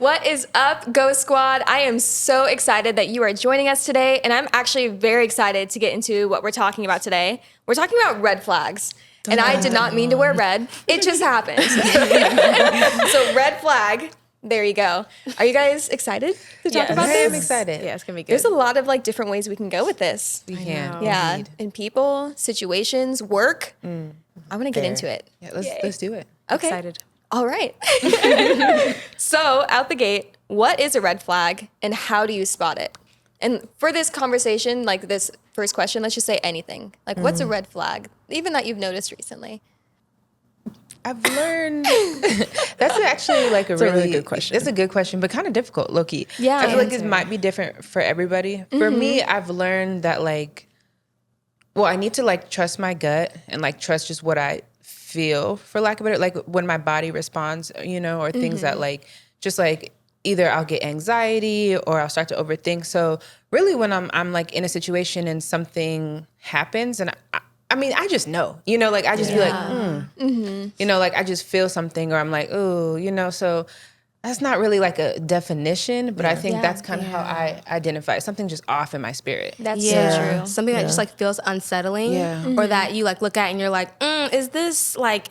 What is up, Go Squad? I am so excited that you are joining us today, and I'm actually very excited to get into what we're talking about today. We're talking about red flags, and I did not mean to wear red. It just happened. So red flag, there you go. Are you guys excited to talk about this? I'm excited. Yeah, it's going to be good. There's a lot of like different ways we can go with this. We can. Yeah, Indeed. in people, situations, work. I want to get into it. Yeah, let's do it. Okay. Excited. All right. So, out the gate, what is a red flag and how do you spot it? And for this conversation, like this first question, let's just say anything. Like, what's a red flag, even that you've noticed recently? I've learned that's actually like a really good question. It's a good question, but kind of difficult, low-key. Yeah. I feel like it might be different for everybody. For me, I've learned that I need to like trust my gut and like trust just what I feel, for lack of a better, like when my body responds, or things that like, just like either I'll get anxiety or I'll start to overthink. So really when I'm like in a situation and something happens and I just know, like I just be like, like I just feel something or I'm like, ooh, so that's not really like a definition, but I think that's kind of how I identify something just off in my spirit. That's so true. Something that just like feels unsettling, or that you like look at and you're like, is this like,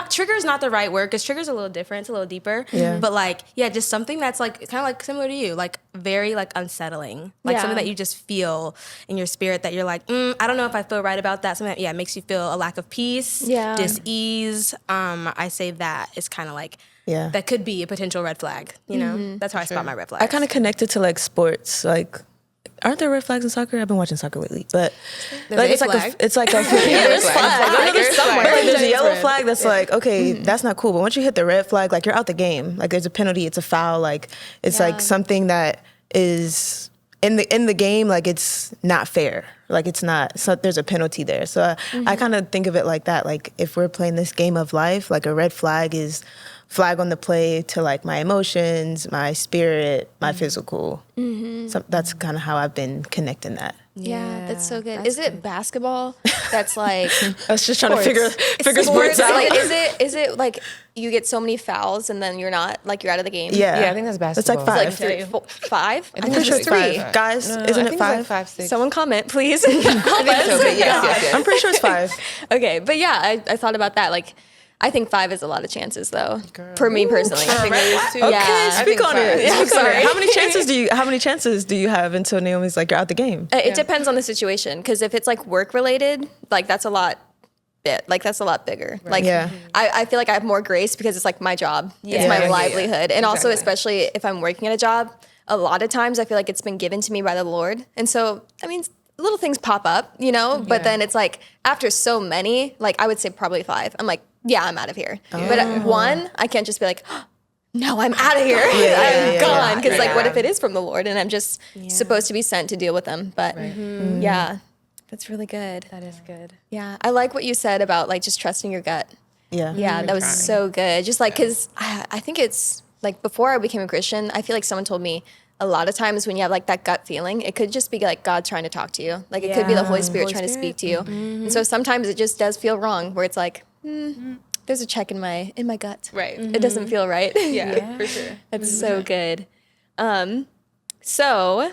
trigger is not the right word because trigger's a little different, it's a little deeper. Yeah. But like, just something that's like kind of like similar to you, like very like unsettling, like something that you just feel in your spirit that you're like, I don't know if I feel right about that. Something that makes you feel a lack of peace, dis-ease. I say that is kind of like. Yeah. That could be a potential red flag, That's how I spot my red flags. I kind of connect it to like sports, like aren't there red flags in soccer? I've been watching soccer lately, but like it's like a There's flags. there's a yellow flag that's like, okay, that's not cool. But once you hit the red flag, like you're out the game. Like there's a penalty, it's a foul, like it's like something that is in the game, like it's not fair. Like it's not, so there's a penalty there. So I kind of think of it like that. Like if we're playing this game of life, like a red flag is flag on the play to like my emotions, my spirit, my physical. So that's kind of how I've been connecting that. Yeah, that's so good. Is it basketball? That's like I was just trying to figure sports out. Like, is it like you get so many fouls and then you're out of the game? Yeah, I think that's basketball. It's like 5. It's like 5? I'm pretty sure it's 5. Guys, isn't it 5? Like 5, 6. Someone comment, please. I think so, but yes. I'm pretty sure it's 5. Okay, but yeah, I thought about that. Like, I think 5 is a lot of chances, though. For me personally, I think it is too. Okay, speak on it. Yeah, Speak on it. sorry. How many chances do you have until Naomi's like you're out the game? It depends on the situation, because if it's like work related, like that's a lot bigger. Right. Like I feel like I have more grace because it's like my job. It's my livelihood. And also, especially if I'm working at a job, a lot of times I feel like it's been given to me by the Lord. And so, I mean, little things pop up, but then it's like after so many, like I would say probably 5. I'm like, I'm out of here. But at 1, I can't just be like, no, I'm out of here. I'm gone. Because like, what if it is from the Lord and I'm just supposed to be sent to deal with them? But that's really good. That is good. Yeah. I like what you said about like just trusting your gut. Yeah, that was so good. Just like, because I think it's like before I became a Christian, I feel like someone told me a lot of times when you have like that gut feeling, it could just be like God trying to talk to you. Like it could be the Holy Spirit trying to speak to you. And so sometimes it just does feel wrong where it's like, there's a check in my gut. Right. It doesn't feel right. Yeah, for sure. That's so good. So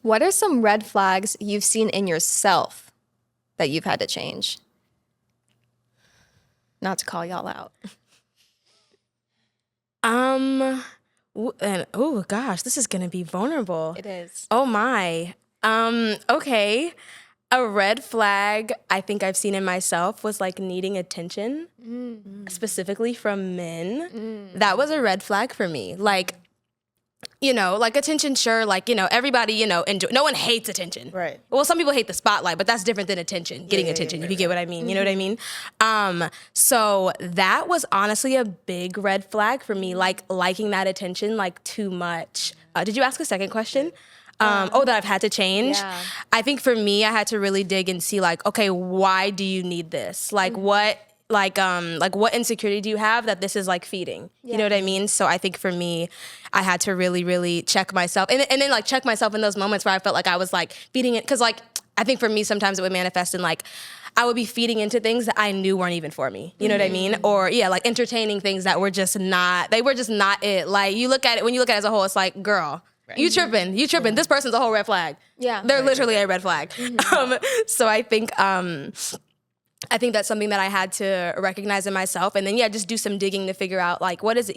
what are some red flags you've seen in yourself that you've had to change? Not to call y'all out. Oh gosh, this is gonna be vulnerable. It is. Oh my. Okay. A red flag I think I've seen in myself was like needing attention, specifically from men. That was a red flag for me. Like, like attention, sure, like, everybody, enjoy. No one hates attention. Right. Well, some people hate the spotlight, but that's different than attention, getting attention, if you get what I mean. You know what I mean? So that was honestly a big red flag for me, like liking that attention, like too much. Did you ask a second question? That I've had to change. Yeah. I think for me, I had to really dig and see like, okay, why do you need this? Like what insecurity do you have that this is like feeding? You know what I mean? So I think for me, I had to really, really check myself and then like check myself in those moments where I felt like I was like feeding it. Cause like I think for me, sometimes it would manifest in like, I would be feeding into things that I knew weren't even for me. You know what I mean? Or like entertaining things that were just not it. Like when you look at it as a whole, it's like, girl, you tripping. This person's a whole red flag. Yeah. They're literally a red flag. So I think that's something that I had to recognize in myself, and then just do some digging to figure out like what is it?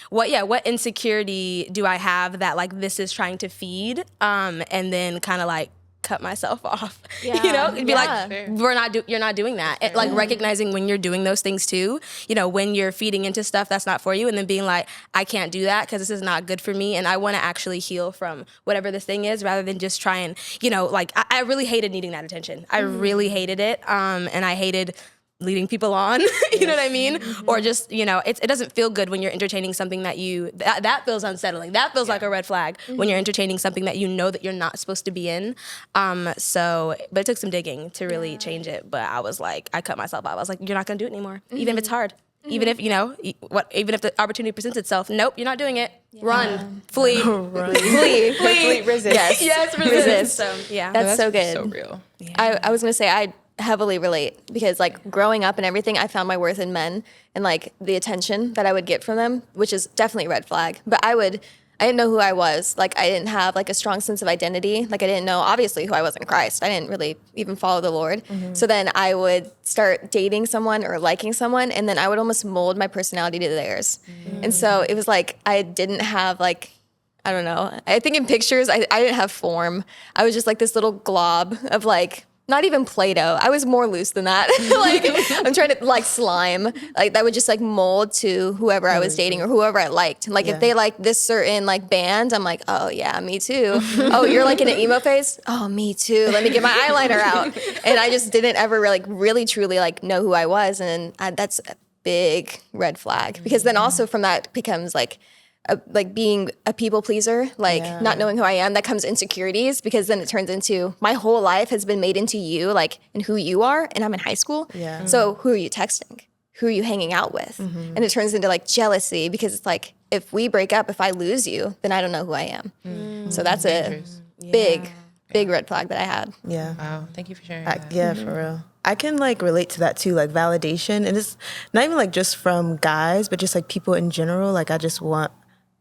What insecurity do I have that like this is trying to feed? And then kind of like cut myself off. It'd be like you're not doing that. And, like recognizing when you're doing those things too. When you're feeding into stuff that's not for you, and then being like, I can't do that because this is not good for me, and I want to actually heal from whatever this thing is, rather than just try and like I really hated needing that attention. I really hated it, and I hated leading people on, you know what I mean? Or just, it doesn't feel good when you're entertaining something that feels unsettling. That feels like a red flag when you're entertaining something that you know that you're not supposed to be in. But it took some digging to really change it. But I was like, I cut myself off. I was like, you're not gonna do it anymore. Even if it's hard. Even if, even if the opportunity presents itself, nope, you're not doing it. Run, flee, flee, resist. Yes, resist. So, That's so good. So real. Yeah. I was gonna say, I heavily relate, because like growing up and everything, I found my worth in men and like the attention that I would get from them, which is definitely a red flag. But I didn't know who I was. Like I didn't have like a strong sense of identity. Like I didn't know obviously who I was in Christ. I didn't really even follow the Lord. So then I would start dating someone or liking someone, and then I would almost mold my personality to theirs. And so it was like I didn't have like, I don't know. I think in pictures, I didn't have form. I was just like this little glob of like, not even Play-Doh. I was more loose than that. Like I'm trying to like slime. Like that would just like mold to whoever I was dating or whoever I liked. Like if they liked this certain like band, I'm like, oh yeah, me too. Oh, you're like in an emo phase? Oh, me too. Let me get my eyeliner out. And I just didn't ever really truly like know who I was. And that's a big red flag, because then also from that becomes like being a people pleaser, like not knowing who I am, that comes insecurities, because then it turns into my whole life has been made into you, like, and who you are, and I'm in high school. Yeah. So who are you texting? Who are you hanging out with? And it turns into like jealousy, because it's like, if we break up, if I lose you, then I don't know who I am. So that's a big red flag that I had. Yeah. Wow. Thank you for sharing. Yeah, for real. I can like relate to that too, like validation. And it's not even like just from guys, but just like people in general. Like I just want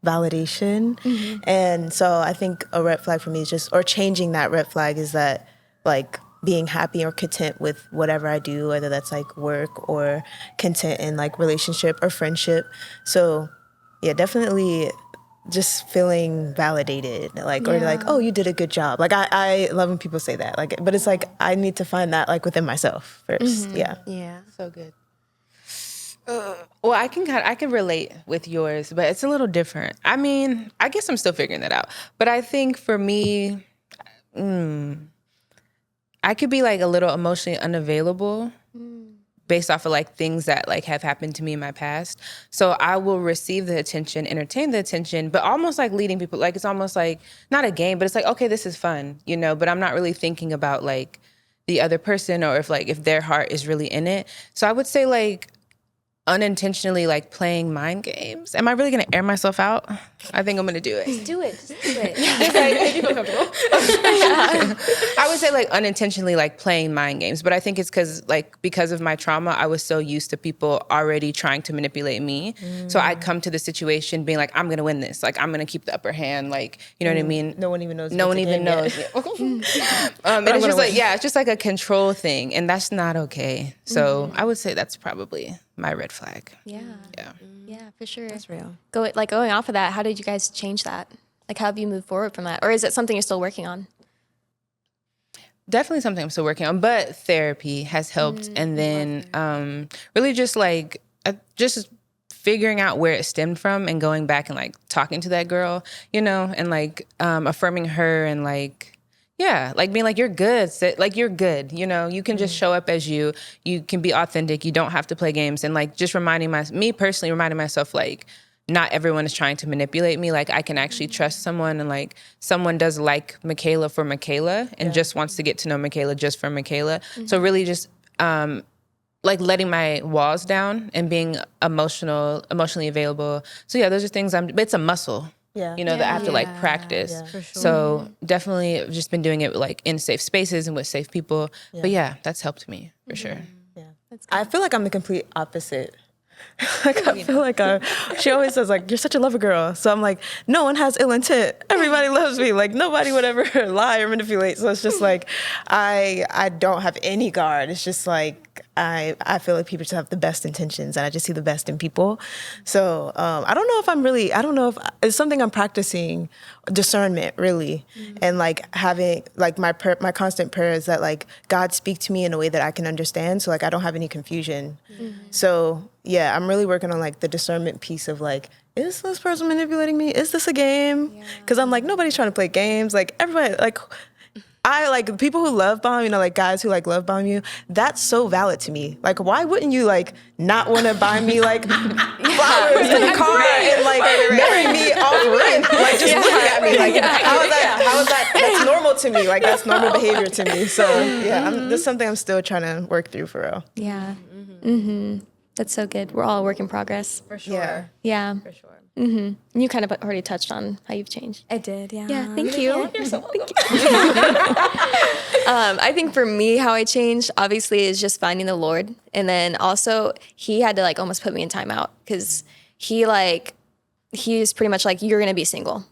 validation. And so I think a red flag for me is just, or changing that red flag, is that like being happy or content with whatever I do, whether that's like work or content in like relationship or friendship. So yeah, definitely just feeling validated, like, or like, oh, you did a good job. Like I love when people say that, like, but it's like, I need to find that like within myself first. Yeah. So good. Well, I can relate with yours, but it's a little different. I mean, I guess I'm still figuring that out. But I think for me, I could be like a little emotionally unavailable based off of like things that like have happened to me in my past. So I will receive the attention, entertain the attention, but almost like leading people. Like it's almost like not a game, but it's like, okay, this is fun, but I'm not really thinking about like the other person, or if their heart is really in it. So I would say like unintentionally like playing mind games. Am I really gonna air myself out? I think I'm gonna do it. Just do it. Make you feel comfortable. I would say like unintentionally like playing mind games, but I think it's because of my trauma, I was so used to people already trying to manipulate me. So I come to the situation being like, I'm gonna win this. Like I'm gonna keep the upper hand. Like, you know what I mean? No one even knows. No one even knows. And it's just like, it's just like a control thing, and that's not okay. So I would say that's probably my red flag. Yeah, for sure. That's real. Going off of that, how did you guys change that? Like, how have you moved forward from that? Or is it something you're still working on? Definitely something I'm still working on, but therapy has helped. And then really just like, just figuring out where it stemmed from and going back and like talking to that girl, and like affirming her and like, like being like, you're good. Like, you're good. You can just show up as you. You can be authentic. You don't have to play games. And like just reminding myself, like, not everyone is trying to manipulate me. Like, I can actually trust someone, and like someone does like Michaela for Michaela and just wants to get to know Michaela just for Michaela. So really just like letting my walls down and being emotionally available. So yeah, those are things it's a muscle. you know, that I have to like practice. Yeah. For sure. So definitely I've just been doing it like in safe spaces and with safe people. But yeah, that's helped me for sure. Yeah. I feel like I'm the complete opposite. Like I feel like she always says like, you're such a lover girl. So I'm like, no one has ill intent. Everybody loves me. Like nobody would ever lie or manipulate. So it's just like, I don't have any guard. It's just like, I feel like people just have the best intentions and I just see the best in people. So I don't know if it's something I'm practicing, discernment really. And like having like my constant prayer is that like God speak to me in a way that I can understand. So like I don't have any confusion. So yeah, I'm really working on like the discernment piece of like, is this person manipulating me? Is this a game? Because I'm like, nobody's trying to play games. Like everybody, like I like people who love bomb, you know, like guys who like love bomb you. That's so valid to me. Like, why wouldn't you like not want to buy me like flowers in the car and like marry me off rent? Like, just look at me. Like, how is that? That's normal to me. Like, that's normal behavior to me. So yeah, that's something I'm still trying to work through for real. Yeah. That's so good. We're all a work in progress. For sure. Yeah. For sure. You kind of already touched on how you've changed. I did, yeah. Yeah, thank you. You're so welcome. I think for me, how I changed, obviously, is just finding the Lord. And then also, he had to, like, almost put me in timeout. Because he's pretty much like, you're going to be single.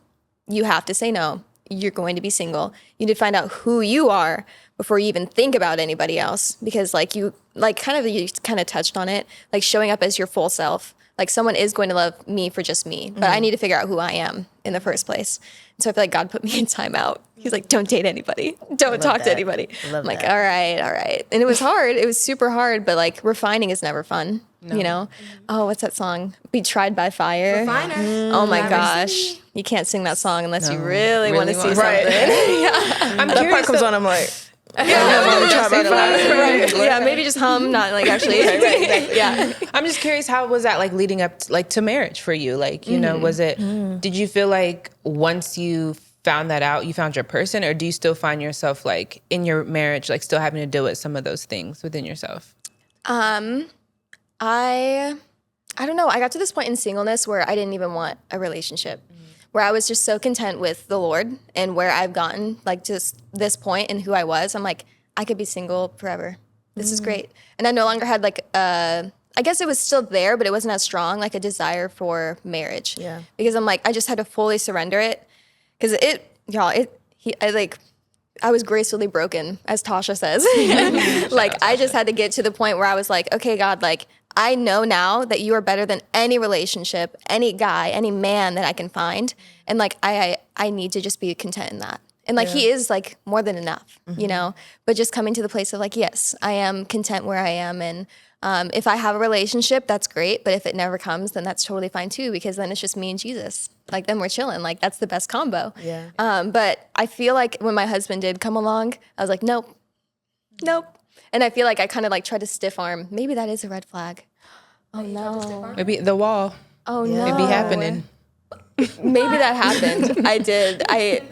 You have to say no. You're going to be single. You need to find out who you are before you even think about anybody else. Because, like, you kind of touched on it. Like, showing up as your full self. Like someone is going to love me for just me, but I need to figure out who I am in the first place. And so I feel like God put me in timeout. He's like, don't date anybody. Don't talk to anybody. I'm like, all right. And it was hard. It was super hard, but like refining is never fun, you know? Oh, what's that song? Be Tried by Fire. Refiner. Oh my gosh. You can't sing that song unless you really want to see something. I'm That curious part comes though- on, I'm like, Yeah, maybe just hum, not like actually. Yeah. I'm just curious, how was that like leading up to marriage for you? Like, you know, was it, did you feel like once you found that out, you found your person, or do you still find yourself like in your marriage, like still having to deal with some of those things within yourself? I don't know. I got to this point in singleness where I didn't even want a relationship, where I was just so content with the Lord and where I've gotten, like just this point and who I was. I'm like, I could be single forever. This is great. And I no longer had like, I guess it was still there, but it wasn't as strong, like a desire for marriage. Yeah. Because I'm like, I just had to fully surrender it. Because I was gracefully broken, as Tasha says. Like, I just had to get to the point where I was like, okay, God, like, I know now that you are better than any relationship, any guy, any man that I can find. And like, I need to just be content in that. And like, he is like more than enough, you know, but just coming to the place of like, yes, I am content where I am. And if I have a relationship, that's great. But if it never comes, then that's totally fine too, because then it's just me and Jesus. Like, then we're chilling. Like, that's the best combo. Yeah. But I feel like when my husband did come along, I was like, nope. And I feel like I kind of like tried to stiff arm. Maybe that is a red flag. Oh no. Maybe the wall. Oh no. It'd be happening. Maybe that happened. I did. I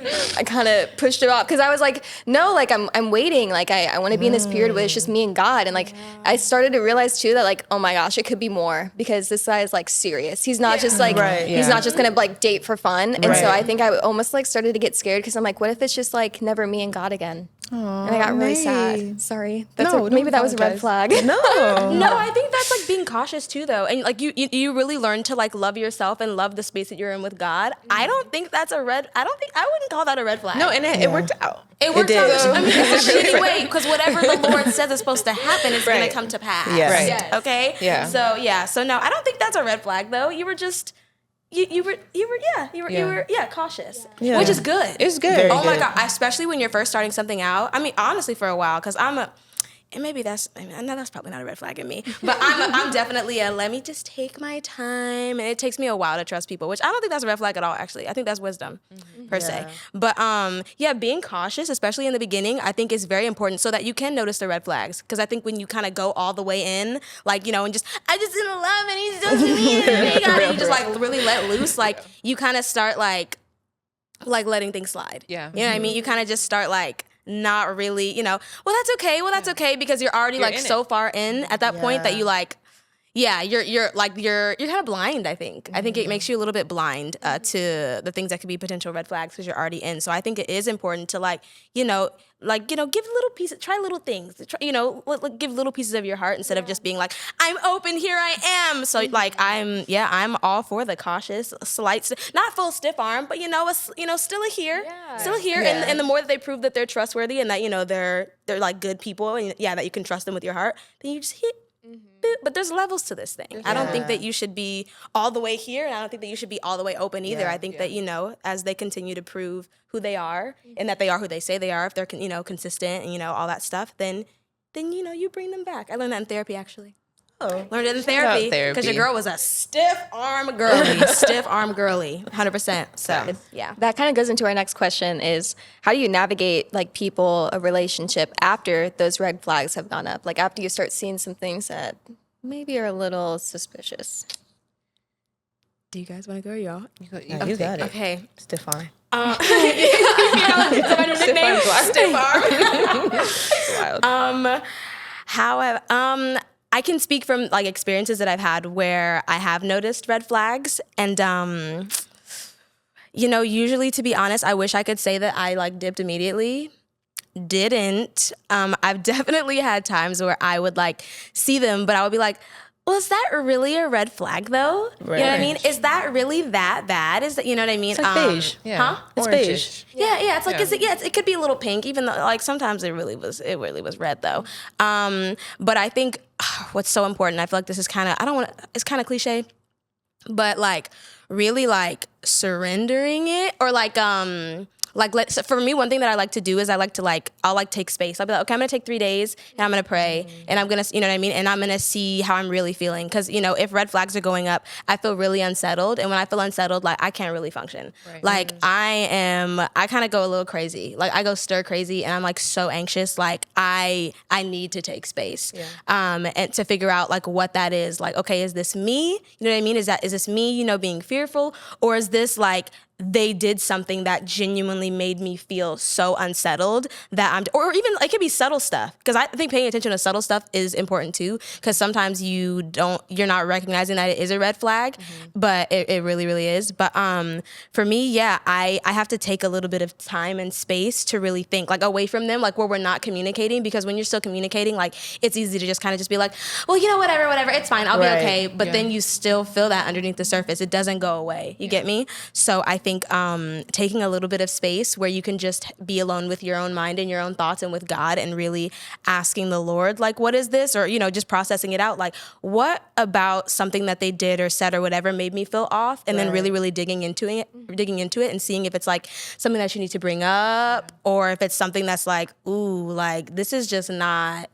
kind of pushed it off because I was like, no, like I'm waiting. Like I want to be in this period where it's just me and God. And like I started to realize too that like, oh my gosh, it could be more because this guy is like serious. He's not just like, he's not just gonna like date for fun. And so I think I almost like started to get scared because I'm like, what if it's just like never me and God again? Aww, and I got really sad. Sorry. Maybe that was a red flag. No, I think that's like being cautious too, though, and like you really learn to like love yourself and love the space that you're in with God. I don't think that's I wouldn't call that a red flag. No, and it worked out. It worked out. I mean, it's a shitty way because whatever the Lord says is supposed to happen is going to come to pass. Yes. Right. Yes. Okay. Yeah. So no, I don't think that's a red flag though. You were just. You were cautious, which is good. It's good. Very my good. God, especially when you're first starting something out. I mean, honestly, for a while, because and maybe I know that's probably not a red flag in me, but I'm definitely let me just take my time, and it takes me a while to trust people, which I don't think that's a red flag at all. Actually, I think that's wisdom per se. But being cautious, especially in the beginning, I think is very important so that you can notice the red flags. Because I think when you kind of go all the way in, like and just I just in love and he's just me and you just like really let loose, like you kind of start like letting things slide. Yeah. You know what I mean? You kind of just start like. Not really, well, that's okay, because you're already like so far in at that point that you like, you're kind of blind, I think. I think it makes you a little bit blind to the things that could be potential red flags because you're already in. So I think it is important to give little pieces, try little things, give little pieces of your heart instead of just being like, I'm open, here I am. So I'm all for the cautious, slight, not full stiff arm, but still a here. Yeah. And the more that they prove that they're trustworthy and that, they're like good people and that you can trust them with your heart, then you just hit. But there's levels to this thing. Yeah. I don't think that you should be all the way here, and I don't think that you should be all the way open either. I think that, as they continue to prove who they are and that they are who they say they are, if they're, consistent and, all that stuff, then you bring them back. I learned that in therapy, actually. Oh. Learned it in therapy because your girl was a stiff arm girly, 100%. So yeah, that kind of goes into our next question: is how do you navigate like a relationship after those red flags have gone up? Like after you start seeing some things that maybe are a little suspicious. Do you guys want to go, y'all? You got it. Okay, stiff arm. Stiff arm. I can speak from like experiences that I've had where I have noticed red flags and usually, to be honest, I wish I could say that I like dipped immediately. Didn't. I've definitely had times where I would like see them, but I would be like, well, is that really a red flag though? Right. You know what I mean? Is that really that bad? Is that, you know what I mean? It's like beige. Huh? It's beige. Yeah. It's like, it could be a little pink, even though like sometimes it really was red though. But I think what's so important, I feel like this is it's kind of cliche, but like really like surrendering it or for me, one thing that I like to do is I'll take space. I'll be like, okay, I'm going to take 3 days and I'm going to pray and I'm going to, you know what I mean? And I'm going to see how I'm really feeling. Cause if red flags are going up, I feel really unsettled. And when I feel unsettled, like I can't really function. Right. Like I kind of go a little crazy. Like I go stir crazy and I'm like so anxious. Like I need to take space. Yeah. And to figure out like what that is. Like, okay, is this me? You know what I mean? Is this me, being fearful? Or is this like, they did something that genuinely made me feel so unsettled that or even it could be subtle stuff. Because I think paying attention to subtle stuff is important too. Because sometimes you're not recognizing that it is a red flag, but it really, really is. But for me, I have to take a little bit of time and space to really think like away from them, like where we're not communicating. Because when you're still communicating, like it's easy to just kind of just be like, well, whatever, it's fine, I'll be okay. But then you still feel that underneath the surface. It doesn't go away. You get me? So I think taking a little bit of space where you can just be alone with your own mind and your own thoughts and with God and really asking the Lord, like, what is this? Or, just processing it out. Like, what about something that they did or said or whatever made me feel off? And then really, really digging into it and seeing if it's like something that you need to bring up or if it's something that's like, ooh, like this is just not,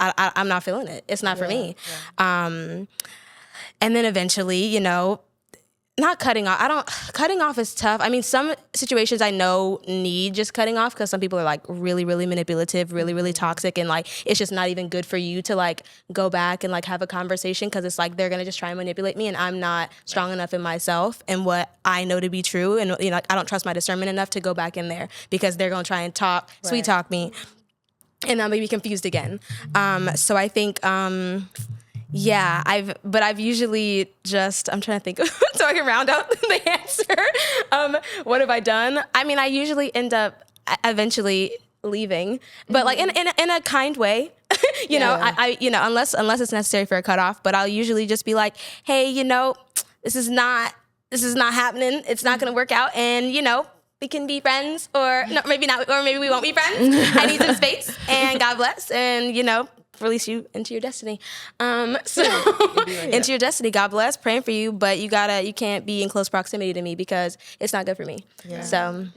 I'm not feeling it. It's not for me. Yeah. And then eventually, not cutting off. Cutting off is tough. I mean, some situations I know need just cutting off because some people are like really, really manipulative, really, really toxic. And like, it's just not even good for you to like go back and like have a conversation because it's like, they're going to just try and manipulate me and I'm not strong enough in myself and what I know to be true. And, I don't trust my discernment enough to go back in there because they're going to try and sweet talk me and I'm going to be confused again. So I think, I've usually just, I'm trying to think so I can round out the answer. What have I done? I mean, I usually end up eventually leaving, but like in a kind way, I unless it's necessary for a cutoff, but I'll usually just be like, hey, this is not happening. It's not going to work out. And, we can be friends or no, maybe not, or maybe we won't be friends. I need some space and God bless. And, release you into your destiny. Into your destiny, God bless, praying for you, but you can't be in close proximity to me because it's not good for me. Yeah. So,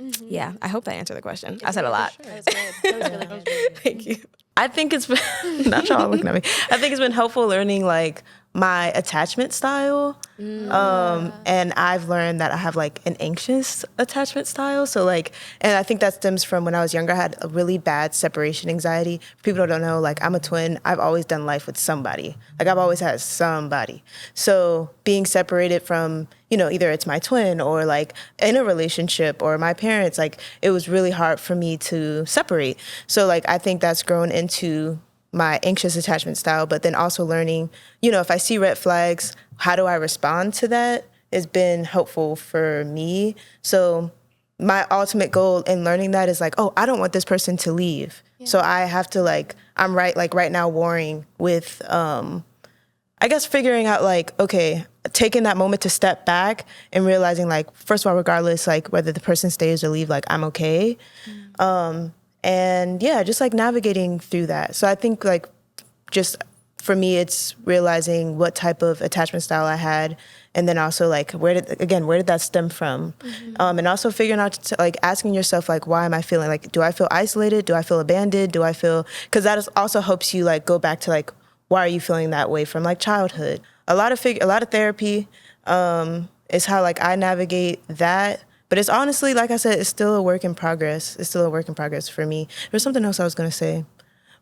I hope that answered the question. I said a lot. Sure. That was really good. Thank you. I think it's been, not y'all looking at me. I think it's been helpful learning like my attachment style. And I've learned that I have like an anxious attachment style. So like, and I think that stems from when I was younger, I had a really bad separation anxiety. People don't know, like I'm a twin. I've always done life with somebody. Like I've always had somebody. So being separated from, either it's my twin or like in a relationship or my parents, like it was really hard for me to separate. So like, I think that's grown into my anxious attachment style, but then also learning, if I see red flags, how do I respond to that has been helpful for me. So my ultimate goal in learning that is like, oh, I don't want this person to leave. Yeah. So I have to I'm right now warring with, I guess figuring out okay, taking that moment to step back and realizing first of all, regardless, whether the person stays or leave, I'm okay. And yeah, just navigating through that. So I think just for me, it's realizing what type of attachment style I had. And then also where did that stem from? And also figuring out asking yourself, why am I feeling do I feel isolated? Do I feel abandoned? Because that also helps you go back to why are you feeling that way from childhood? A lot of therapy is how I navigate that. But it's honestly, like I said, it's still a work in progress. It's still a work in progress for me. There's something else I was gonna say.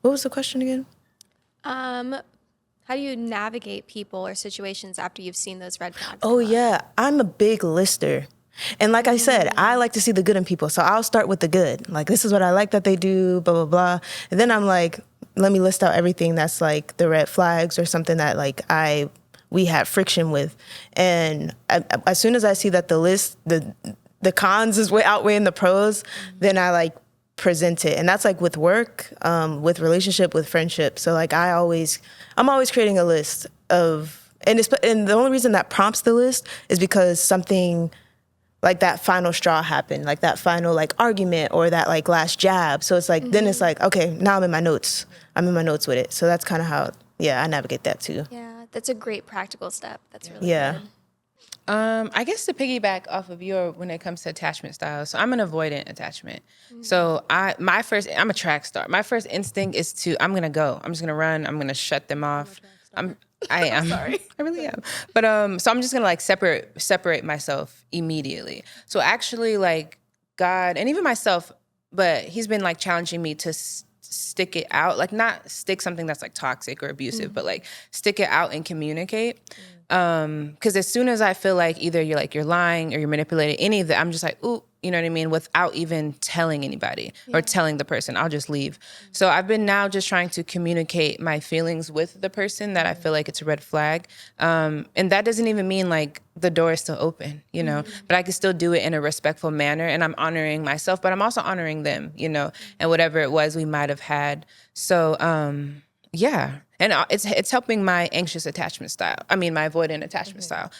What was the question again? How do you navigate people or situations after you've seen those red flags? Oh yeah, I'm a big lister. And like I said, I like to see the good in people. So I'll start with the good. This is what I like that they do, blah, blah, blah. And then I'm let me list out everything that's the red flags or something that we had friction with. And as soon as I see that the cons is way outweighing the pros, then I present it. And that's with work, with relationship, with friendship. So I'm always creating a list of, and the only reason that prompts the list is because something that final straw happened, that final argument or that last jab. So it's then it's okay, now I'm in my notes. I'm in my notes with it. So that's kind of how, I navigate that too. Yeah, that's a great practical step. That's really good. I guess to piggyback off of when it comes to attachment styles, so I'm an avoidant attachment. So I'm a track star. My first instinct is I'm gonna go. I'm just gonna run. I'm gonna shut them off. I am. Sorry. I really am. But so I'm just gonna separate myself immediately. So actually God and even myself, but he's been challenging me to stick it out, not stick something that's toxic or abusive, but stick it out and communicate. Because as soon as I feel either you're lying or you're manipulating any of that, I'm just ooh, you know what I mean? Without even telling anybody or telling the person, I'll just leave. So I've been now just trying to communicate my feelings with the person that I feel it's a red flag. And that doesn't even mean the door is still open, but I can still do it in a respectful manner. And I'm honoring myself, but I'm also honoring them, and whatever it was we might have had. So, yeah. And it's helping my anxious attachment style. I mean, my avoidant attachment style.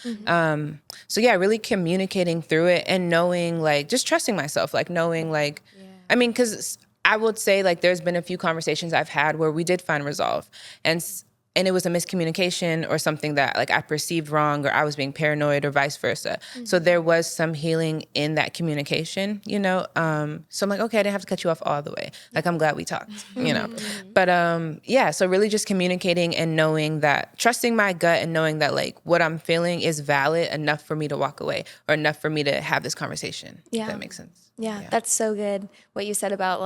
So yeah, really communicating through it and knowing, just trusting myself, knowing, I mean, because I would say, there's been a few conversations I've had where we did find resolve. And it was a miscommunication or something that I perceived wrong or I was being paranoid or vice versa. So there was some healing in that communication, So I'm okay, I didn't have to cut you off all the way. I'm glad we talked, But yeah, so really just communicating and knowing that, trusting my gut and knowing that what I'm feeling is valid enough for me to walk away or enough for me to have this conversation. Yeah. If that makes sense. Yeah, that's so good. What you said about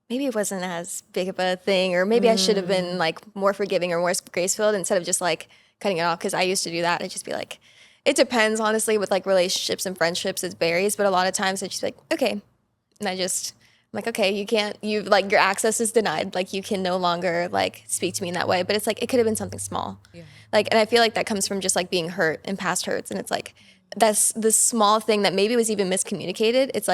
maybe it wasn't as big of a thing, or maybe I should have been more forgiving or more grace-filled instead of just cutting it off. Because I used to do that. I'd just be it depends, honestly, with relationships and friendships, it varies. But a lot of times I just okay. And I'm okay, you can't, your access is denied. You can no longer speak to me in that way. But it's it could have been something small. Yeah. And I feel that comes from just being hurt and past hurts. And it's that's the small thing that maybe was even miscommunicated. It's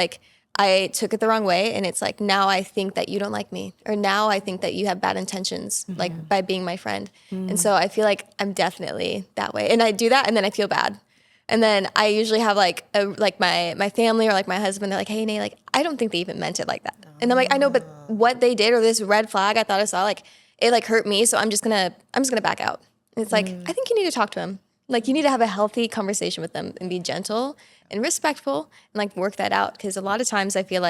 I took it the wrong way, and it's now I think that you don't like me, or now I think that you have bad intentions, by being my friend. And so I feel I'm definitely that way, and I do that, and then I feel bad, and then I usually have my family or my husband. They're hey, Nate, I don't think they even meant it like that, and I'm I know, but what they did or this red flag I thought I saw it hurt me, so I'm just gonna back out. And it's I think you need to talk to him. You need to have a healthy conversation with them and be gentle and respectful and work that out. Because a lot of times I feel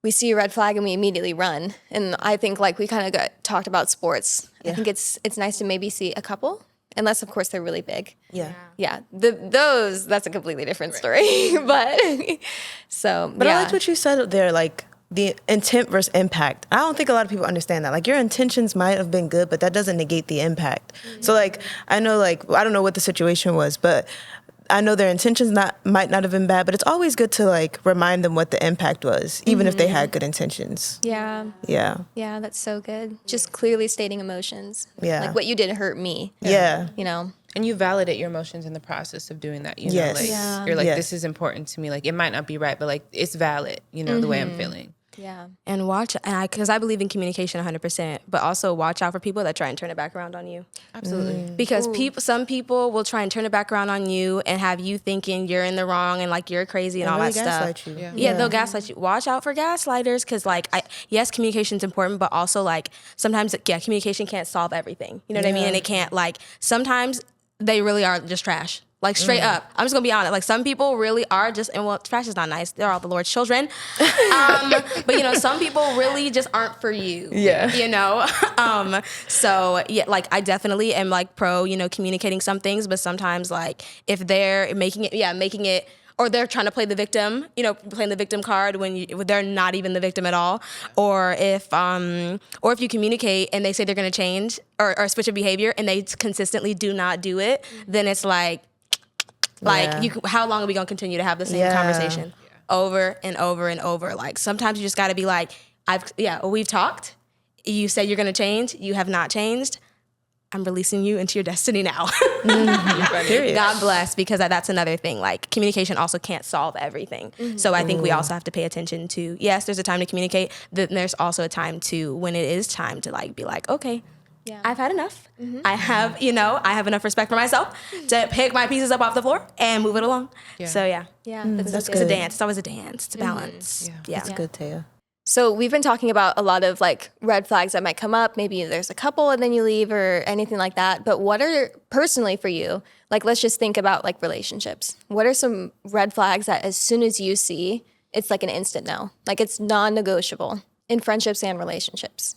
we see a red flag and we immediately run. And I think we kind of talked about sports. Yeah. I think it's nice to maybe see a couple, unless of course they're really big. Yeah. Yeah. That's a completely different story. But But I liked what you said there, the intent versus impact. I don't think a lot of people understand that. Your intentions might have been good, but that doesn't negate the impact. So I know I don't know what the situation was, but I know their intentions might not have been bad, but it's always good to like remind them what the impact was, even if they had good intentions. Yeah. Yeah. Yeah, that's so good. Just clearly stating emotions. Yeah. Like what you did hurt me. Yeah. You know? And you validate your emotions in the process of doing that. You know, Yes. like Yeah. you're like, Yes. this is important to me. Like it might not be right, but like it's valid, you know, the way I'm feeling. Yeah. And watch, because I believe in communication 100%, but also watch out for people that try and turn it back around on you. Absolutely. Because some people will try and turn it back around on you and have you thinking you're in the wrong and like you're crazy and all really that stuff. gaslight you. Yeah, they'll gaslight you. Watch out for gaslighters, because like, yes, communication's important, but also like sometimes, communication can't solve everything. You know what I mean? And it can't, like, sometimes they really are just trash. Like, straight up. I'm just going to be honest. Like, some people really are just, and well, trash is not nice. They're all the Lord's children. But, you know, some people really just aren't for you. Yeah. You know? So, yeah, like, I definitely am, like, pro, you know, communicating some things. But sometimes, like, if they're making it, or they're trying to play the victim, you know, playing the victim card when they're not even the victim at all. Or if you communicate and they say they're going to change or switch a behavior and they consistently do not do it, then it's like, how long are we gonna continue to have the same conversation over and over and over? Like, sometimes you just gotta be like, we've talked. You said you're gonna change. You have not changed. I'm releasing you into your destiny now. God bless, because that's another thing. Like, communication also can't solve everything. So I think we also have to pay attention to, yes, there's a time to communicate. Then there's also a time to, when it is time to like be like, okay, I've had enough. I have enough respect for myself to pick my pieces up off the floor and move it along. Yeah. So Yeah. That's it's a dance. It's always a dance. It's a balance. Yeah. That's good, Taya. So we've been talking about a lot of like red flags that might come up. Maybe there's a couple and then you leave or anything like that. But what are, personally for you, like, let's just think about like relationships. What are some red flags that as soon as you see, it's like an instant no? Like, it's non-negotiable in friendships and relationships.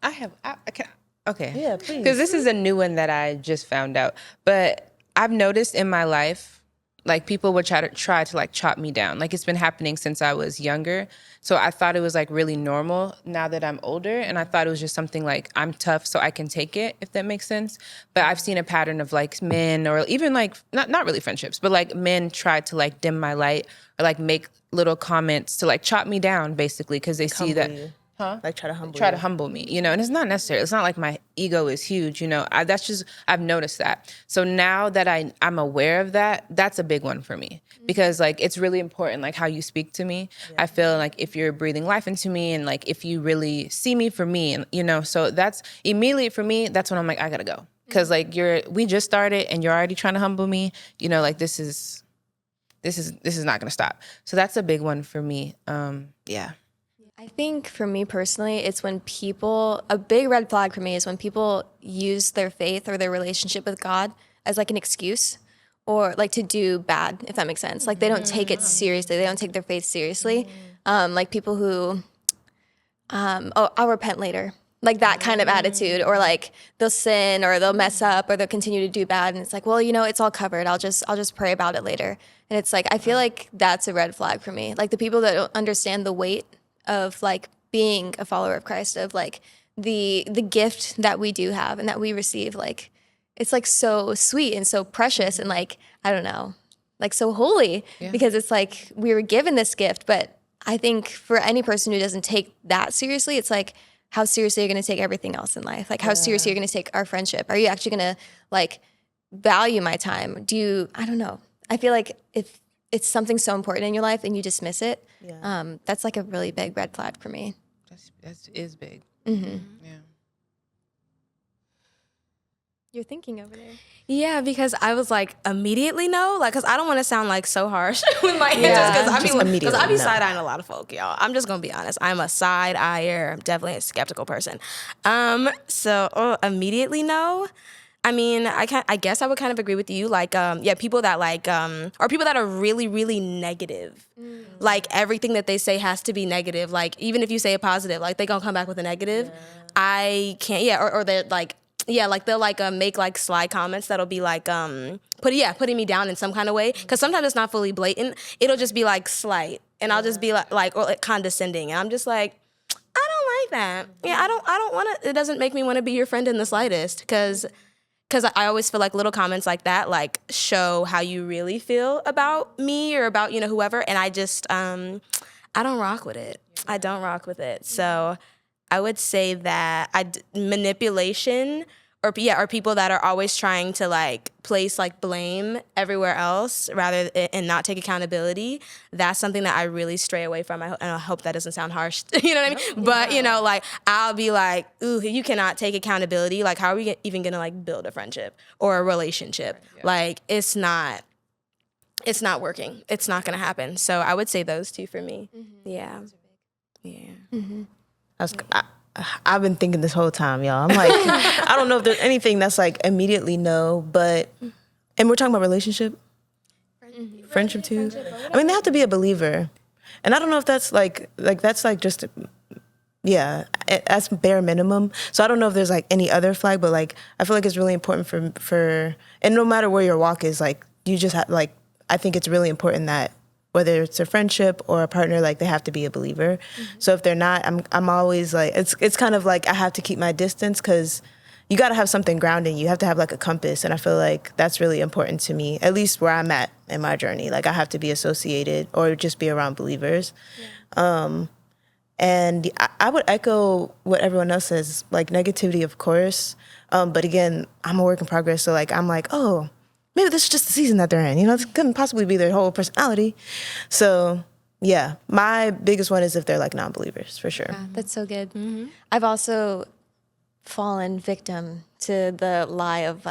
Okay. Yeah, please. Because this is a new one that I just found out. But I've noticed in my life, like, people would try to like chop me down. Like, it's been happening since I was younger. So I thought it was like really normal now that I'm older. And I thought it was just something like, I'm tough so I can take it, if that makes sense. But I've seen a pattern of like men, or even like, not really friendships, but like men try to like dim my light or like make little comments to like chop me down, basically, because they see that. Like try to humble me, you know, and it's not necessary. It's not like my ego is huge, you know. I've noticed that. So now that I'm aware of that, that's a big one for me, because like it's really important, like how you speak to me. I feel like if you're breathing life into me, and like if you really see me for me, and you know, so that's immediately for me. That's when I'm like, I gotta go, because like we just started and you're already trying to humble me, you know, like this is not gonna stop. So that's a big one for me. Yeah. I think for me personally, it's when a big red flag for me is when people use their faith or their relationship with God as like an excuse, or like to do bad, if that makes sense. Like, they don't take it seriously. They don't take their faith seriously. Like people who, I'll repent later. Like that kind of attitude, or like they'll sin or they'll mess up or they'll continue to do bad. And it's like, well, you know, it's all covered. I'll just pray about it later. And it's like, I feel like that's a red flag for me. Like the people that don't understand the weight of like being a follower of Christ, of like the gift that we do have and that we receive. Like, it's like so sweet and so precious and like, I don't know, like so holy, because it's like we were given this gift. But I think for any person who doesn't take that seriously, it's like, how seriously are you going to take everything else in life? Like, how seriously are you going to take our friendship? Are you actually going to like value my time? I don't know. I feel like if it's something so important in your life and you dismiss it, that's like a really big red flag for me. That is big. Mm-hmm. Yeah. You're thinking over there. Yeah, because I was like, immediately no, like, because I don't want to sound like so harsh with my answers, because I be side-eyeing a lot of folk, y'all. I'm just gonna be honest. I'm a side-eyer. I'm definitely a skeptical person. So immediately no. I mean, I guess I would kind of agree with you. Like, people that like, or people that are really, really negative. Like, everything that they say has to be negative. Like, even if you say a positive, like, they gonna come back with a negative. Yeah. I can't, or they're like, like they'll like make like sly comments that'll be like, putting me down in some kind of way. Because sometimes it's not fully blatant. It'll just be like slight. And I'll just be like, or like condescending. And I'm just like, I don't like that. Yeah, I don't want to, it doesn't make me want to be your friend in the slightest. Because because I always feel like little comments like that, like, show how you really feel about me or about, whoever. And I just, I don't rock with it. I don't rock with it. So I would say that manipulation or people that are always trying to like place like blame everywhere else and not take accountability. That's something that I really stray away from. And I hope that doesn't sound harsh. You know what I mean? Yeah. But like I'll be like, ooh, you cannot take accountability. Like, how are we even gonna like build a friendship or a relationship? Right, yeah. Like it's not working. It's not gonna happen. So I would say those two for me. Mm-hmm. Yeah. Mm-hmm. I've been thinking this whole time, y'all. I'm like, I don't know if there's anything that's like immediately no, but, and we're talking about relationship, friendship too. I mean, they have to be a believer. And I don't know if that's that's like just, that's bare minimum. So I don't know if there's like any other flag, but like, I feel like it's really important for, and no matter where your walk is, like, you just have, like, I think it's really important that whether it's a friendship or a partner, like they have to be a believer. Mm-hmm. So if they're not, I'm always like, it's kind of like I have to keep my distance because you got to have something grounding. You have to have like a compass. And I feel like that's really important to me, at least where I'm at in my journey. Like I have to be associated or just be around believers. Yeah. And I would echo what everyone else says, like negativity, of course. But again, I'm a work in progress. So like, I'm like, oh, maybe this is just the season that they're in. This couldn't possibly be their whole personality. So, yeah, my biggest one is if they're like non-believers, for sure. Yeah, that's so good. Mm-hmm. I've also fallen victim to the lie of,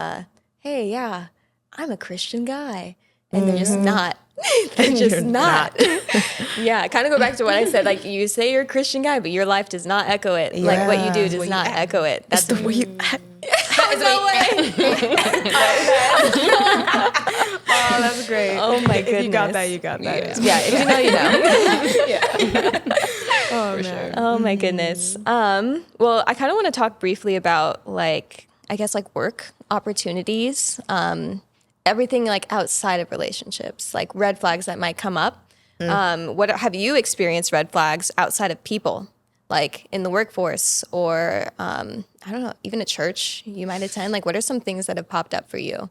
hey, yeah, I'm a Christian guy. And they're just not. They're just not. Yeah, kind of go back to what I said. Like, you say you're a Christian guy, but your life does not echo it. Yeah. Like, what you do does not echo it. That's the way you act. No way. Oh, that's great. Oh my goodness. If you got that, you got that. Yeah, if you know, you know. Yeah. Oh, man. Sure. Oh my goodness. Well, I kind of want to talk briefly about like, I guess like work opportunities, everything like outside of relationships, like red flags that might come up. What have you experienced red flags outside of people? Like in the workforce or, I don't know, even a church you might attend? Like, what are some things that have popped up for you?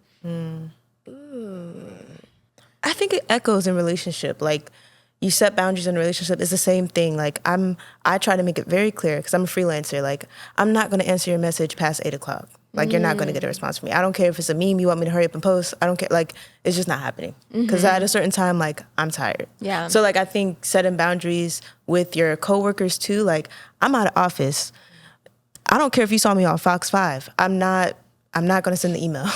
I think it echoes in relationship. Like, you set boundaries in a relationship. It's the same thing. Like, I try to make it very clear because I'm a freelancer. Like, I'm not going to answer your message past 8 o'clock. Like, you're not going to get a response from me. I don't care if it's a meme you want me to hurry up and post. I don't care. Like, it's just not happening. Because at a certain time, like, I'm tired. Yeah. So, like, I think setting boundaries with your coworkers, too. Like, I'm out of office. I don't care if you saw me on Fox 5. I'm not going to send the email.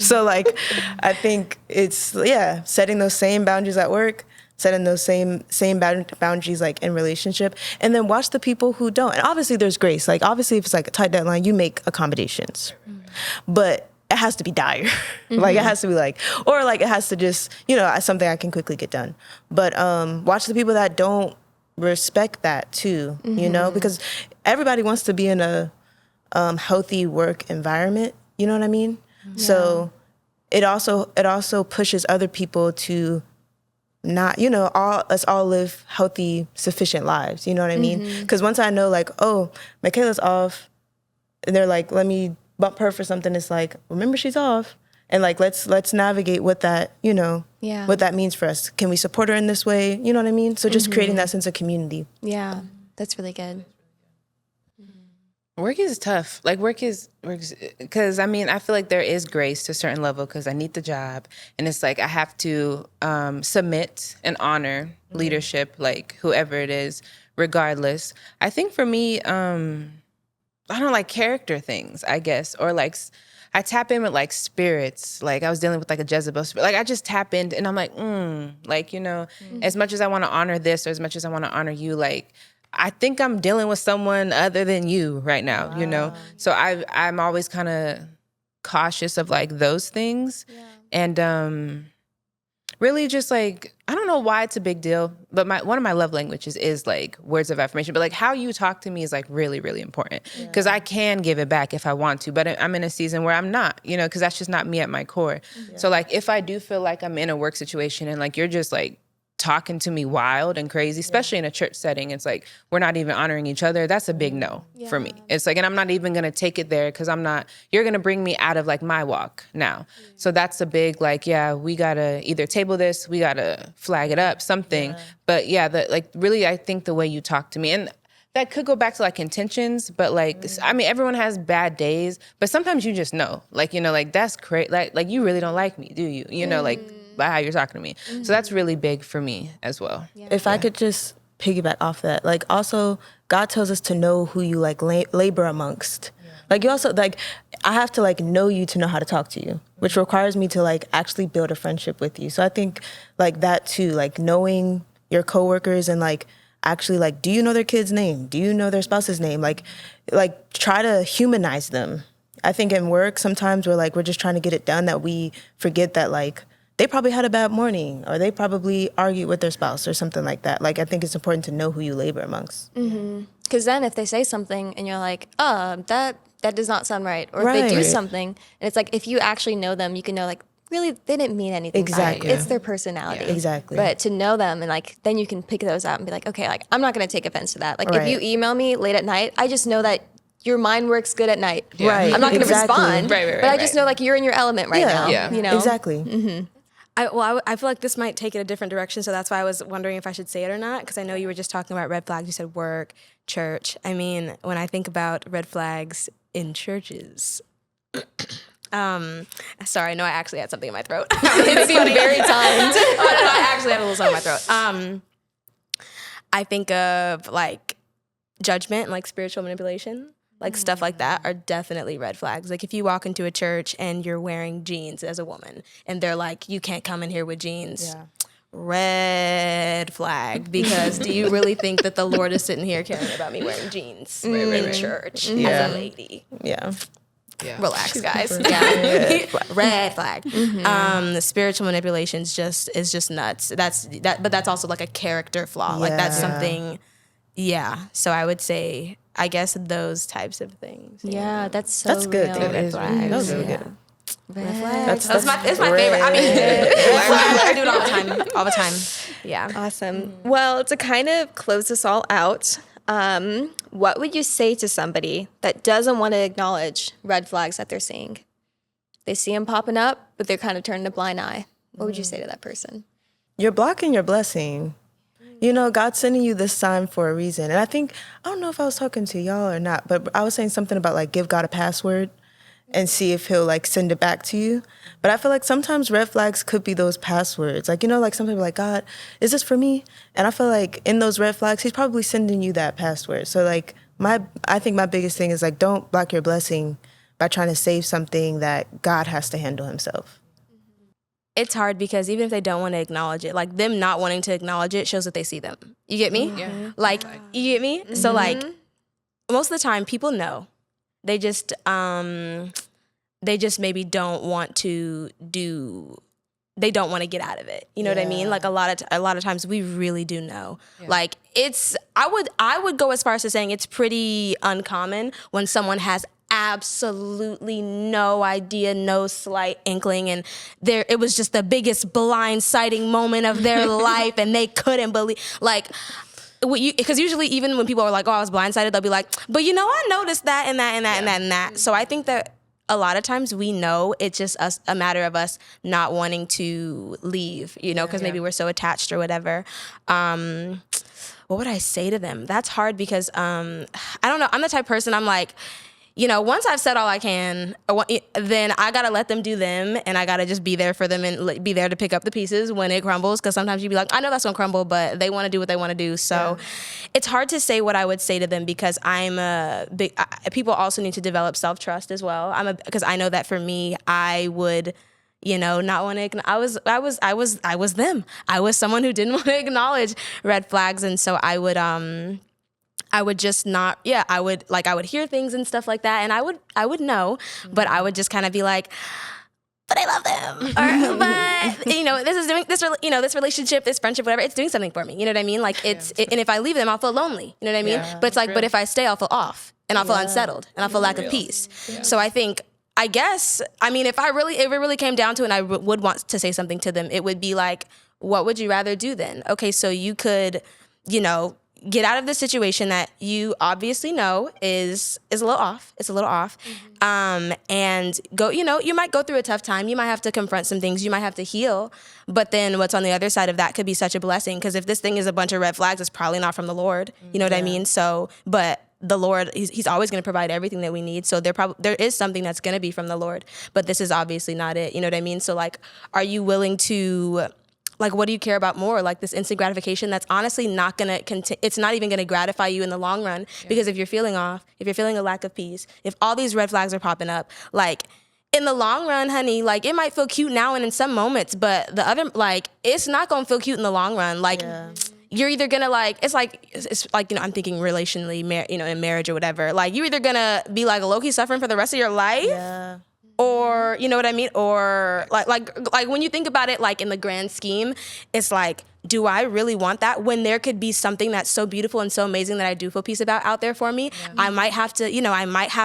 So, like, I think it's, setting those same boundaries at work, setting those same boundaries, like, in relationship, and then watch the people who don't. And obviously, there's grace. Like, obviously, if it's, like, a tight deadline, you make accommodations. But it has to be dire. Like, it has to be, like, or, like, it has to just, something I can quickly get done. But watch the people that don't respect that, too, because everybody wants to be in a healthy work environment. You know what I mean? Yeah. So it also pushes other people to not, let's all live healthy, sufficient lives. You know what I mean? Because once I know, like, oh, Michaela's off, and they're like, let me bump her for something. It's like, remember, she's off, and like, let's navigate what that, what that means for us. Can we support her in this way? You know what I mean? So just creating that sense of community. Yeah, that's really good. Work is tough. Like work is because I feel like there is grace to a certain level because I need the job, and it's like I have to submit and honor leadership, like whoever it is, regardless. I think for me, I don't like character things, I guess, or like I tap in with like spirits. Like I was dealing with like a Jezebel spirit. Like I just tap in, and I'm like, as much as I want to honor this, or as much as I want to honor you, like. I think I'm dealing with someone other than you right now, So I'm always kind of cautious of like those things. Yeah. And really just like, I don't know why it's a big deal, but one of my love languages is like words of affirmation. But like how you talk to me is like really, really important because I can give it back if I want to, but I'm in a season where I'm not, because that's just not me at my core. Yeah. So like if I do feel like I'm in a work situation and like you're just like talking to me wild and crazy, especially in a church setting. It's like, we're not even honoring each other. That's a big no for me. It's like, and I'm not even going to take it there because you're going to bring me out of like my walk now. So that's a big, like, we got to either table this, we got to flag it up, something. But really, I think the way you talk to me, and that could go back to like intentions, but like, I mean, everyone has bad days, but sometimes you just know, like, you know, like that's crazy. Like you really don't like me, do you? You know, like, by how you're talking to me. So that's really big for me as well. If I could just piggyback off that, like also God tells us to know who you like labor amongst. Like you also like, I have to like know you to know how to talk to you, which requires me to like actually build a friendship with you. So I think like that too, like knowing your coworkers and like actually like, do you know their kid's name? Do you know their spouse's name? Like try to humanize them. I think in work sometimes we're just trying to get it done that we forget that like they probably had a bad morning or they probably argued with their spouse or something like that. Like I think it's important to know who you labor amongst. Because then if they say something and you're like, that does not sound right. Or if they do something and it's like, if you actually know them, you can know like, really, they didn't mean anything. Exactly. It's their personality. Exactly. But to know them and like, then you can pick those out and be like, okay, like I'm not going to take offense to that. Like if you email me late at night, I just know that your mind works good at night. Right. I'm not going to respond. But I just know like you're in your element right now. Yeah. You know? Exactly. I feel like this might take it a different direction, so that's why I was wondering if I should say it or not, because I know you were just talking about red flags. You said work, church. I mean, when I think about red flags in churches, sorry, no, I actually had something in my throat. It seemed very timed. I actually had a little something in my throat. I think of like judgment and like spiritual manipulation. Like stuff like that are definitely red flags. Like if you walk into a church and you're wearing jeans as a woman and they're like, you can't come in here with jeans. Red flag, because do you really think that the Lord is sitting here caring about me wearing jeans in church as a lady? Yeah. Relax, guys. Red flag. The spiritual manipulation is just nuts. But that's also like a character flaw. Like that's something. Yeah. So I would say, I guess those types of things. Yeah, that's good. real. Red flags. That was really good. Red flags. It's my favorite. I mean, I do it all the time. Yeah. Awesome. Well, to kind of close this all out, what would you say to somebody that doesn't want to acknowledge red flags that they're seeing? They see them popping up, but they're kind of turning a blind eye. What would you say to that person? You're blocking your blessing. You know, God's sending you this sign for a reason. And I think, I don't know if I was talking to y'all or not, but I was saying something about like give God a password and see if he'll like send it back to you. But I feel like sometimes red flags could be those passwords. Like, you know, like some people are like, God, is this for me? And I feel like in those red flags, he's probably sending you that password. So like I think my biggest thing is like, don't block your blessing by trying to save something that God has to handle himself. It's hard because even if they don't want to acknowledge it, like them not wanting to acknowledge it shows that they see them. You get me? Yeah. Like, you get me? So like most of the time people know. They just maybe don't want to they don't want to get out of it. You know what I mean? Like a lot of times we really do know. Yeah. Like I would go as far as to saying it's pretty uncommon when someone has absolutely no idea, no slight inkling, and it was just the biggest blindsiding moment of their life and they couldn't believe, like, because usually even when people are like, oh, I was blindsided, they'll be like, but you know, I noticed that and that and that and that and that. So I think that a lot of times we know, it's just a matter of us not wanting to leave, you know, because maybe we're so attached or whatever. What would I say to them? That's hard because I don't know. I'm the type of person, I'm like, you know, once I've said all I can, then I got to let them do them, and I got to just be there for them and be there to pick up the pieces when it crumbles, because sometimes you'd be like, I know that's going to crumble, but they want to do what they want to do. So it's hard to say what I would say to them, because people also need to develop self-trust as well. Because I know that for me, I would, you know, not want to, I was them. I was someone who didn't want to acknowledge red flags. And so I would just not, I would hear things and stuff like that, and I would know, but I would just kind of be like, but I love them, or but you know, this relationship, this friendship, whatever, it's doing something for me. You know what I mean? Like and if I leave them, I'll feel lonely. You know what I mean? But it's like, but if I stay, I'll feel off, and I'll feel unsettled, and I'll feel lack of peace. So I think, I guess, I mean, if it really came down to it, and I would want to say something to them, it would be like, what would you rather do then? Okay, so you could, get out of the situation that you obviously know is a little off. It's a little off. And go, you might go through a tough time. You might have to confront some things. You might have to heal. But then what's on the other side of that could be such a blessing. Because if this thing is a bunch of red flags, it's probably not from the Lord. You know what I mean? So, but the Lord, he's always going to provide everything that we need. So there is something that's going to be from the Lord. But this is obviously not it. You know what I mean? So like, are you willing to... Like, what do you care about more? Like this instant gratification that's honestly not gonna it's not even gonna gratify you in the long run. Because if you're feeling off, if you're feeling a lack of peace, if all these red flags are popping up, like in the long run, honey, like it might feel cute now and in some moments, but the other, like, it's not gonna feel cute in the long run. Like, you're either gonna it's like, I'm thinking relationally, in marriage or whatever. Like, you're either gonna be like low-key suffering for the rest of your life. Yeah. Or, you know what I mean? Or like when you think about it, like in the grand scheme, it's like, do I really want that when there could be something that's so beautiful and so amazing that I do feel peace about out there for me? Yeah. I might have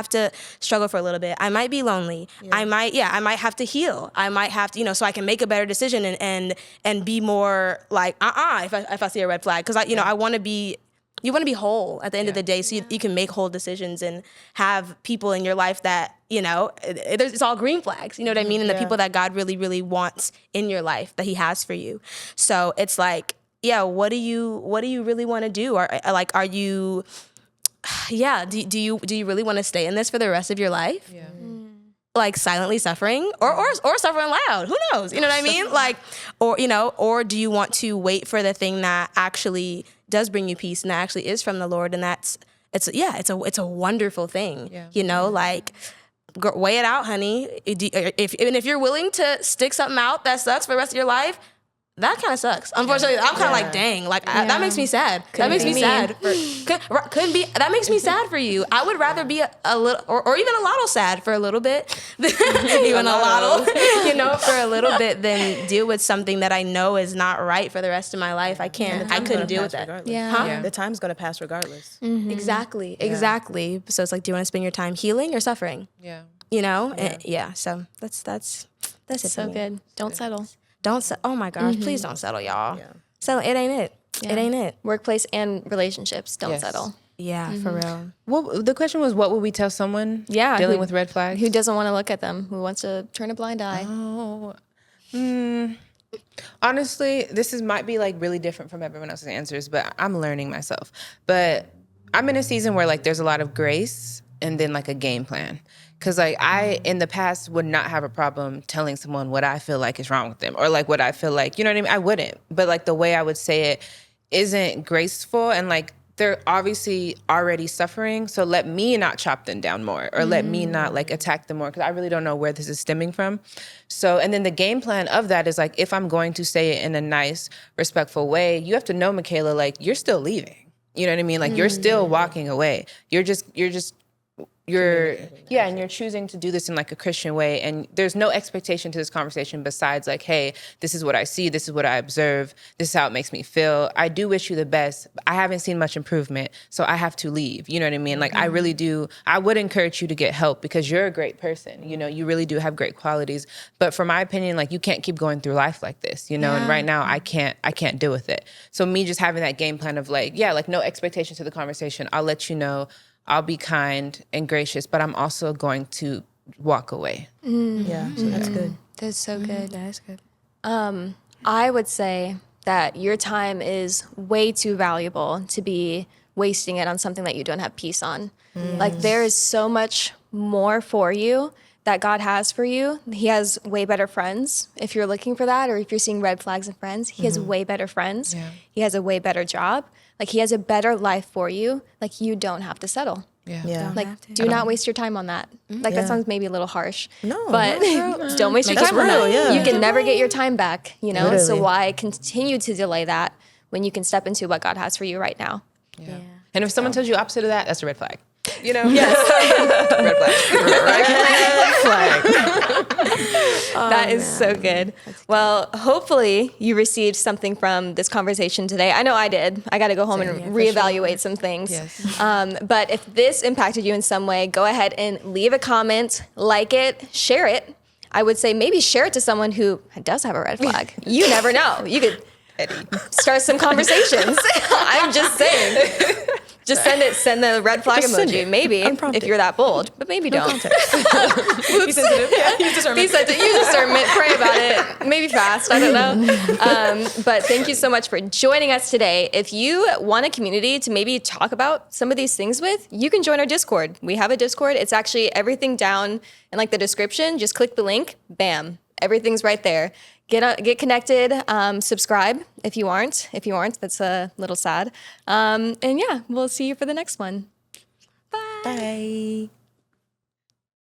to, struggle for a little bit. I might be lonely. Yeah. I might have to heal. I might have to, so I can make a better decision and be more like, if I see a red flag. Cause I want to be, you want to be whole at the end of the day, so you can make whole decisions and have people in your life that, it's all green flags, you know what I mean? And the people that God really, really wants in your life that he has for you. So it's like, what do you really want to do? Or like, are you, do you really want to stay in this for the rest of your life? Yeah. Like silently suffering or suffering loud, who knows? You know what I mean? Like, or do you want to wait for the thing that actually does bring you peace and that actually is from the Lord? And it's a wonderful thing, like weigh it out, honey. If you're willing to stick something out that sucks for the rest of your life, that kind of sucks. Unfortunately, I'm kind of like, dang, like that makes me sad. That makes me sad. That makes me sad for you. I would rather be a little, or even a lotto sad for a little bit, even a lotto, for a little bit, than deal with something that I know is not right for the rest of my life. I couldn't deal with that. The time's gonna pass regardless. Mm-hmm. Exactly. So it's like, do you want to spend your time healing or suffering? Yeah. So that's it. So good. Don't settle. Oh my gosh, please don't settle, y'all. Yeah. Settle, it ain't it. Yeah. It ain't it. Workplace and relationships, don't settle. Yeah, for real. Well, the question was, what would we tell someone dealing with red flags? Who doesn't want to look at them? Who wants to turn a blind eye? Honestly, this might be like really different from everyone else's answers, but I'm learning myself. But I'm in a season where like there's a lot of grace and then like a game plan. Because like I, in the past, would not have a problem telling someone what I feel like is wrong with them, or like what I feel like, you know what I mean? I wouldn't. But like the way I would say it isn't graceful, and like they're obviously already suffering, so let me not chop them down more, or let me not like attack them more, because I really don't know where this is stemming from. So, and then the game plan of that is like, if I'm going to say it in a nice, respectful way, you have to know, Michaela, like you're still leaving. You know what I mean? Like you're still walking away. And you're choosing to do this in like a Christian way, and there's no expectation to this conversation besides like, hey, this is what I see, this is what I observe, this is how it makes me feel. I do wish you the best. I haven't seen much improvement, so I have to leave. You know what I mean? Like I really do. I would encourage you to get help because you're a great person. You really do have great qualities. But for my opinion, like you can't keep going through life like this, and right now I can't deal with it. So me just having that game plan of like, like no expectation to the conversation. I'll let you know. I'll be kind and gracious, but I'm also going to walk away. Yeah, so that's good. That's so good. That is good. I would say that your time is way too valuable to be wasting it on something that you don't have peace on. Like there is so much more for you that God has for you. He has way better friends. If you're looking for that, or if you're seeing red flags in friends, he has way better friends. Yeah. He has a way better job. Like he has a better life for you. Like you don't have to settle. Yeah. Like do not waste your time on that. Like that sounds maybe a little harsh. No. But don't waste your time on that. Yeah. You can never get your time back, Literally. So why continue to delay that when you can step into what God has for you right now? Yeah. And if someone tells you opposite of that, that's a red flag. Yes. Red flag. That is so good. Well, hopefully you received something from this conversation today. I know I did. I got to go home and reevaluate some things. Yes. But if this impacted you in some way, go ahead and leave a comment, like it, share it. I would say maybe share it to someone who does have a red flag. You never know. You could start some conversations. I'm just saying. Just send the red flag emoji, maybe, if you're that bold, but maybe don't. Be sensitive. Yeah, use discernment. Use discernment. Pray about it. Maybe fast. I don't know. But thank you so much for joining us today. If you want a community to maybe talk about some of these things with, you can join our Discord. We have a Discord. It's actually everything down in like the description. Just click the link. Bam. Everything's right there. Get connected, subscribe if you aren't. If you aren't, that's a little sad. And yeah, we'll see you for the next one. Bye. Bye.